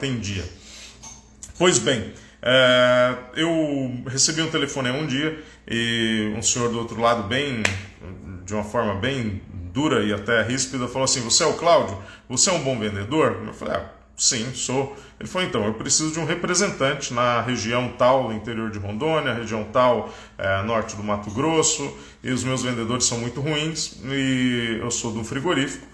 atendia. Pois bem, eu recebi um telefonema um dia e um senhor do outro lado, de uma forma bem dura e até ríspida, falou assim: "Você é o Cláudio? Você é um bom vendedor?" Eu falei: sim, sou. Ele falou: "Então, eu preciso de um representante na região tal, interior de Rondônia, região tal, norte do Mato Grosso, e os meus vendedores são muito ruins, e eu sou de um frigorífico,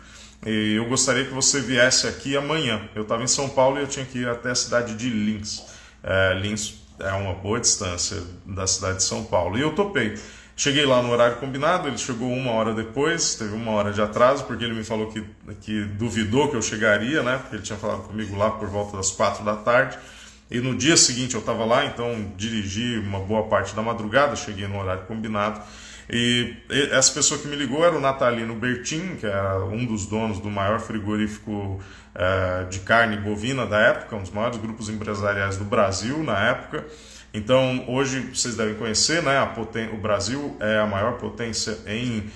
e eu gostaria que você viesse aqui amanhã." Eu estava em São Paulo e eu tinha que ir até a cidade de Lins. Lins é uma boa distância da cidade de São Paulo. E eu topei. Cheguei lá no horário combinado, ele chegou 1 hora depois, teve 1 hora de atraso, porque ele me falou que duvidou que eu chegaria, né? Porque ele tinha falado comigo lá por volta das 4 da tarde. E no dia seguinte eu estava lá, então dirigi uma boa parte da madrugada, cheguei no horário combinado. E essa pessoa que me ligou era o Natalino Bertin, que era um dos donos do maior frigorífico de carne bovina da época, um dos maiores grupos empresariais do Brasil na época. Então, hoje, vocês devem conhecer, né, o Brasil é a maior potência em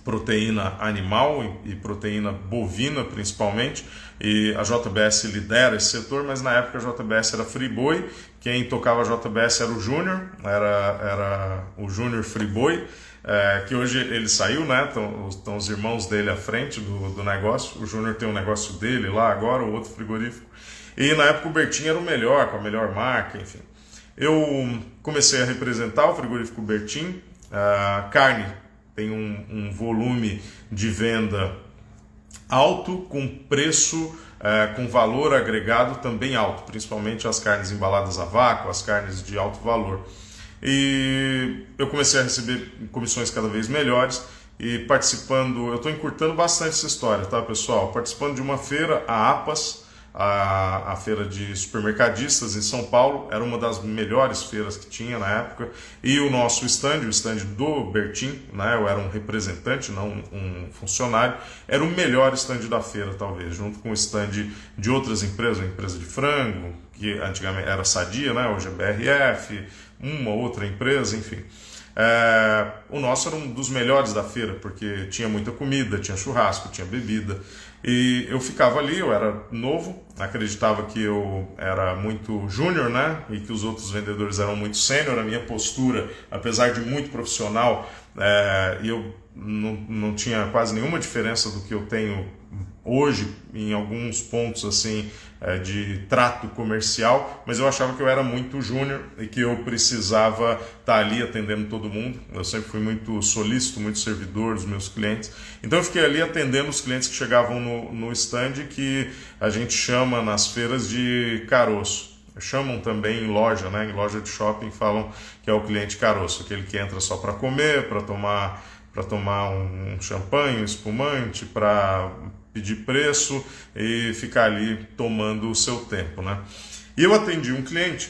proteína animal e proteína bovina, principalmente, e a JBS lidera esse setor, mas na época a JBS era Friboi, quem tocava a JBS era o Júnior, era o Júnior Friboi, que hoje ele saiu, né? Estão os irmãos dele à frente do negócio. O Júnior tem um negócio dele lá agora, o outro frigorífico. E na época o Bertin era o melhor, com a melhor marca, enfim. Eu comecei a representar o frigorífico Bertin. Carne tem um volume de venda alto, com preço, com valor agregado também alto, principalmente as carnes embaladas a vácuo, as carnes de alto valor. E eu comecei a receber comissões cada vez melhores e participando, eu estou encurtando bastante essa história, tá, pessoal? Participando de uma feira, a APAS, a feira de supermercadistas em São Paulo, era uma das melhores feiras que tinha na época, e o nosso stand, o stand do Bertin, né, eu era um representante, não um funcionário, era o melhor stand da feira, talvez, junto com o stand de outras empresas, a empresa de frango, que antigamente era Sadia, né, hoje é BRF, uma outra empresa, enfim. O nosso era um dos melhores da feira, porque tinha muita comida, tinha churrasco, tinha bebida, e eu ficava ali, eu era novo, acreditava que eu era muito júnior, né, e que os outros vendedores eram muito sênior. A minha postura, apesar de muito profissional, eu não tinha quase nenhuma diferença do que eu tenho hoje em alguns pontos assim de trato comercial, mas eu achava que eu era muito júnior e que eu precisava estar ali atendendo todo mundo. Eu sempre fui muito solícito, muito servidor dos meus clientes, então eu fiquei ali atendendo os clientes que chegavam no stand, que a gente chama nas feiras de caroço. Chamam também em loja, né? Em loja de shopping falam que é o cliente caroço, aquele que entra só para comer, para tomar um champanhe, um espumante, para pedir preço e ficar ali tomando o seu tempo, né? E eu atendi um cliente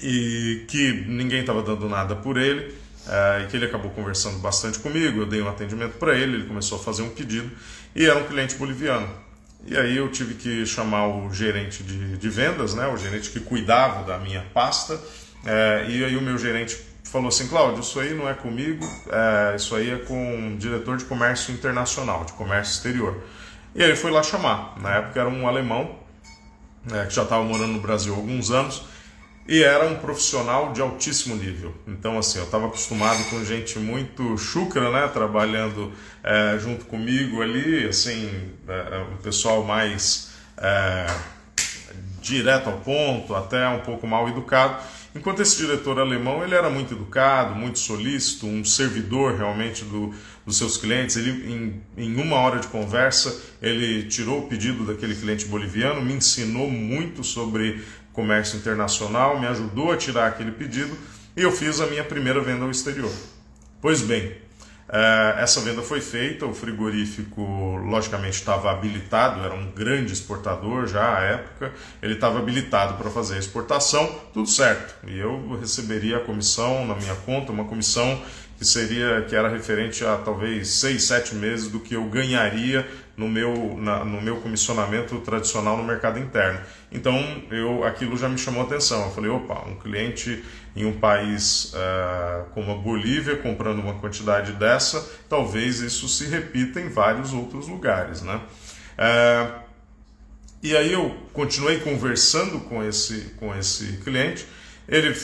e que ninguém estava dando nada por ele, e que ele acabou conversando bastante comigo. Eu dei um atendimento para ele, ele começou a fazer um pedido e era um cliente boliviano. E aí eu tive que chamar o gerente de vendas, né? O gerente que cuidava da minha pasta, e aí o meu gerente falou assim: "Cláudio, isso aí não é comigo, isso aí é com o diretor de comércio internacional, de comércio exterior." E aí ele foi lá chamar. Na época era um alemão, que já estava morando no Brasil há alguns anos, e era um profissional de altíssimo nível. Então, assim, eu estava acostumado com gente muito chucra, né, trabalhando junto comigo ali, assim, um pessoal mais direto ao ponto, até um pouco mal educado. Enquanto esse diretor alemão, ele era muito educado, muito solícito, um servidor realmente dos seus clientes. Ele, em 1 hora de conversa, ele tirou o pedido daquele cliente boliviano, me ensinou muito sobre comércio internacional, me ajudou a tirar aquele pedido e eu fiz a minha primeira venda ao exterior. Pois bem, essa venda foi feita, o frigorífico logicamente estava habilitado, era um grande exportador já à época, ele estava habilitado para fazer a exportação, tudo certo, e eu receberia a comissão na minha conta, uma comissão que era referente a talvez 6, 7 meses do que eu ganharia no meu comissionamento tradicional no mercado interno. Então aquilo já me chamou a atenção. Eu falei: opa, um cliente em um país como a Bolívia comprando uma quantidade dessa, talvez isso se repita em vários outros lugares, né? E aí eu continuei conversando com esse cliente, ele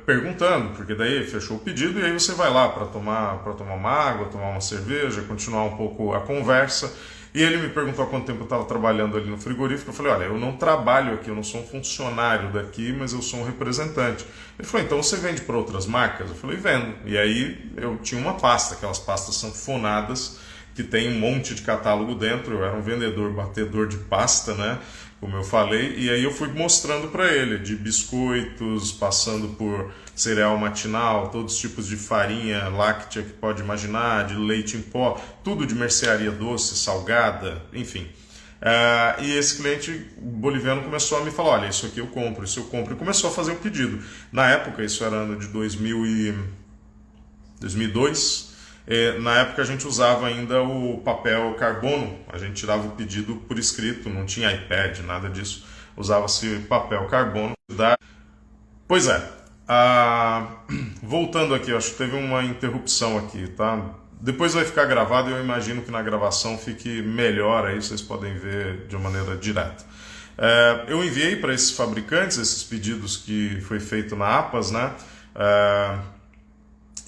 perguntando, porque daí fechou o pedido e aí você vai lá para tomar uma água, tomar uma cerveja, continuar um pouco a conversa. E ele me perguntou há quanto tempo eu estava trabalhando ali no frigorífico. Eu falei, olha, eu não trabalho aqui, eu não sou um funcionário daqui, mas eu sou um representante. Ele falou, então você vende para outras marcas? Eu falei, vendo. E aí eu tinha uma pasta, aquelas pastas sanfonadas, que tem um monte de catálogo dentro. Eu era um vendedor, batedor de pasta, né? Como eu falei, e aí eu fui mostrando para ele, de biscoitos, passando por cereal matinal, todos os tipos de farinha láctea que pode imaginar, de leite em pó, tudo de mercearia doce, salgada, enfim. E esse cliente boliviano começou a me falar, olha, isso aqui eu compro, isso eu compro, e começou a fazer um pedido. Na época, isso era ano de 2002, na época a gente usava ainda o papel carbono, a gente tirava o pedido por escrito, não tinha iPad, nada disso, usava-se papel carbono. Pois é, voltando aqui, acho que teve uma interrupção aqui, tá? Depois vai ficar gravado e eu imagino que na gravação fique melhor, aí vocês podem ver de uma maneira direta. Eu enviei para esses fabricantes esses pedidos que foi feito na APAS, né?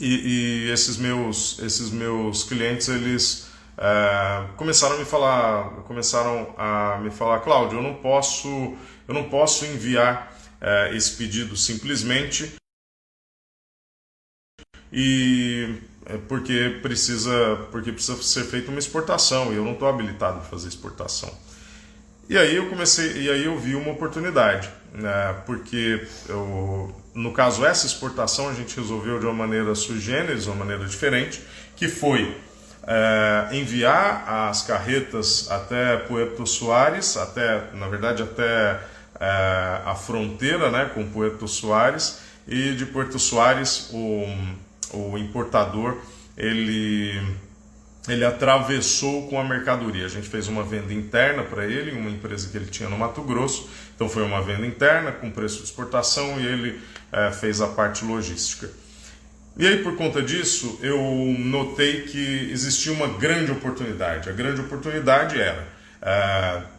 E esses meus clientes, eles começaram a me falar, Cláudio, eu não posso enviar esse pedido simplesmente porque precisa ser feita uma exportação e eu não estou habilitado a fazer exportação. E aí eu vi uma oportunidade, né, porque no caso essa exportação a gente resolveu de uma maneira sui generis, uma maneira diferente, que foi enviar as carretas até Puerto Suárez, na verdade até a fronteira, né, com Puerto Suárez, e de Puerto Suárez o importador ele atravessou com a mercadoria. A gente fez uma venda interna para ele, uma empresa que ele tinha no Mato Grosso. Então foi uma venda interna com preço de exportação e ele fez a parte logística. E aí, por conta disso, eu notei que existia uma grande oportunidade. A grande oportunidade era,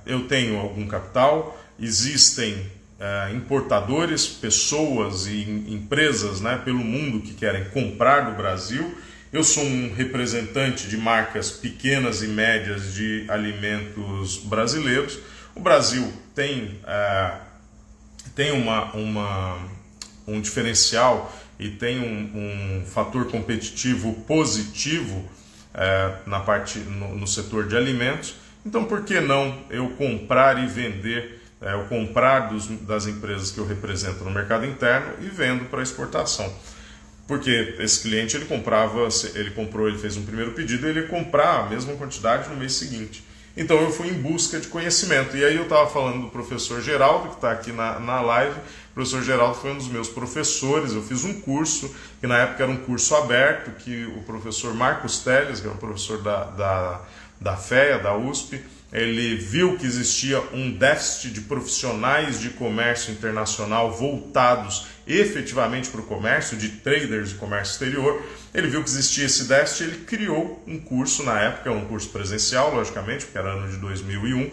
eu tenho algum capital, existem importadores, pessoas e empresas, né, pelo mundo que querem comprar do Brasil. Eu sou um representante de marcas pequenas e médias de alimentos brasileiros. O Brasil tem um diferencial e tem um fator competitivo positivo no setor de alimentos. Então, por que não eu comprar e vender, eu comprar das empresas que eu represento no mercado interno e vendo para exportação? Porque esse cliente ele fez um primeiro pedido e ele ia comprar a mesma quantidade no mês seguinte. Então eu fui em busca de conhecimento. E aí eu estava falando do professor Geraldo, que está aqui na live. O professor Geraldo foi um dos meus professores. Eu fiz um curso, que na época era um curso aberto, que o professor Marcos Teles, que era um professor da FEA, da USP, ele viu que existia um déficit de profissionais de comércio internacional voltados efetivamente para o comércio, de traders de comércio exterior. Ele viu que existia esse déficit, ele criou um curso na época, um curso presencial, logicamente, porque era ano de 2001, um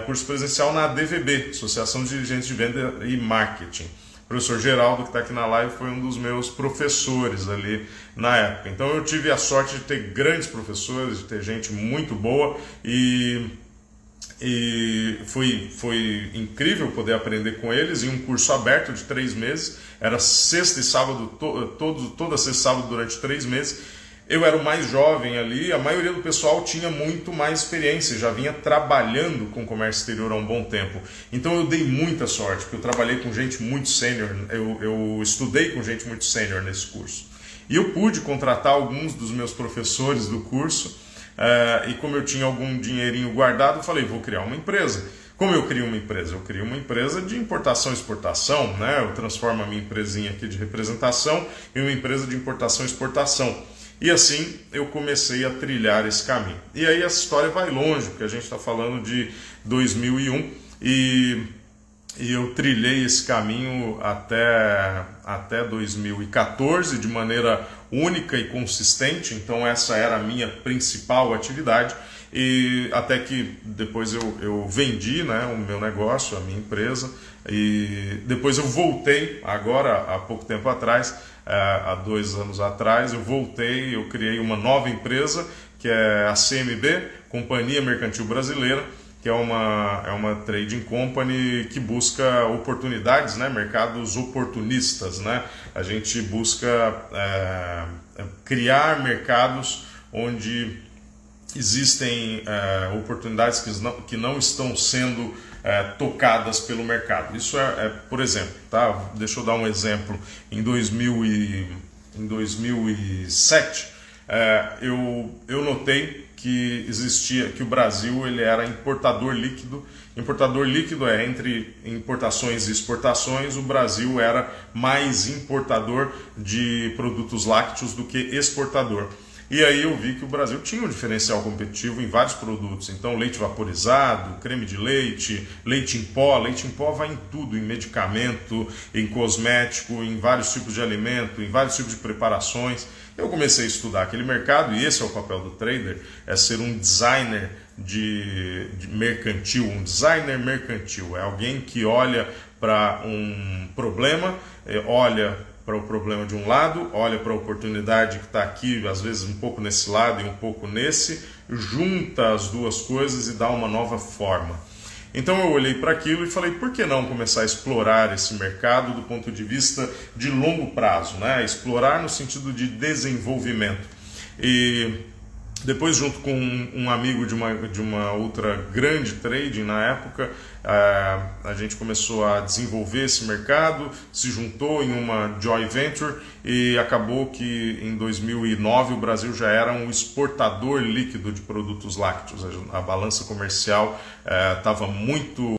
curso presencial na ADVB, Associação de Dirigentes de Venda e Marketing. O professor Geraldo, que está aqui na live, foi um dos meus professores ali na época. Então eu tive a sorte de ter grandes professores, de ter gente muito boa e foi incrível poder aprender com eles em um curso aberto de 3 meses. Era sexta e sábado, toda sexta e sábado durante 3 meses. Eu era o mais jovem ali, a maioria do pessoal tinha muito mais experiência, já vinha trabalhando com comércio exterior há um bom tempo. Então eu dei muita sorte, porque eu trabalhei com gente muito sênior, eu estudei com gente muito sênior nesse curso. E eu pude contratar alguns dos meus professores do curso, e como eu tinha algum dinheirinho guardado, eu falei, vou criar uma empresa. Como eu crio uma empresa? Eu crio uma empresa de importação e exportação, né? Eu transformo a minha empresinha aqui de representação em uma empresa de importação e exportação. E assim eu comecei a trilhar esse caminho. E aí essa história vai longe, porque a gente está falando de 2001 e eu trilhei esse caminho até 2014 de maneira única e consistente. Então essa era a minha principal atividade. e até que depois eu vendi, né, o meu negócio, a minha empresa, e depois eu voltei, agora há pouco tempo atrás, há 2 anos atrás, eu criei uma nova empresa, que é a CMB, Companhia Mercantil Brasileira, que é uma trading company que busca oportunidades, né, mercados oportunistas, né? A gente busca criar mercados onde existem oportunidades que não estão sendo tocadas pelo mercado. Isso por exemplo, tá? Deixa eu dar um exemplo. Em 2007, eu notei que o Brasil ele era importador líquido. Importador líquido entre importações e exportações, o Brasil era mais importador de produtos lácteos do que exportador. E aí eu vi que o Brasil tinha um diferencial competitivo em vários produtos. Então, leite vaporizado, creme de leite, leite em pó vai em tudo, em medicamento, em cosmético, em vários tipos de alimento, em vários tipos de preparações. Eu comecei a estudar aquele mercado, e esse é o papel do trader, é ser um designer de mercantil, um designer mercantil. É alguém que olha para um problema, olha para o problema de um lado, olha para a oportunidade que está aqui, às vezes um pouco nesse lado e um pouco nesse, junta as duas coisas e dá uma nova forma. Então eu olhei para aquilo e falei, por que não começar a explorar esse mercado do ponto de vista de longo prazo, né? Explorar no sentido de desenvolvimento. E depois, junto com um amigo de uma outra grande trading na época, a gente começou a desenvolver esse mercado, se juntou em uma joint venture e acabou que em 2009 o Brasil já era um exportador líquido de produtos lácteos. A balança comercial estava muito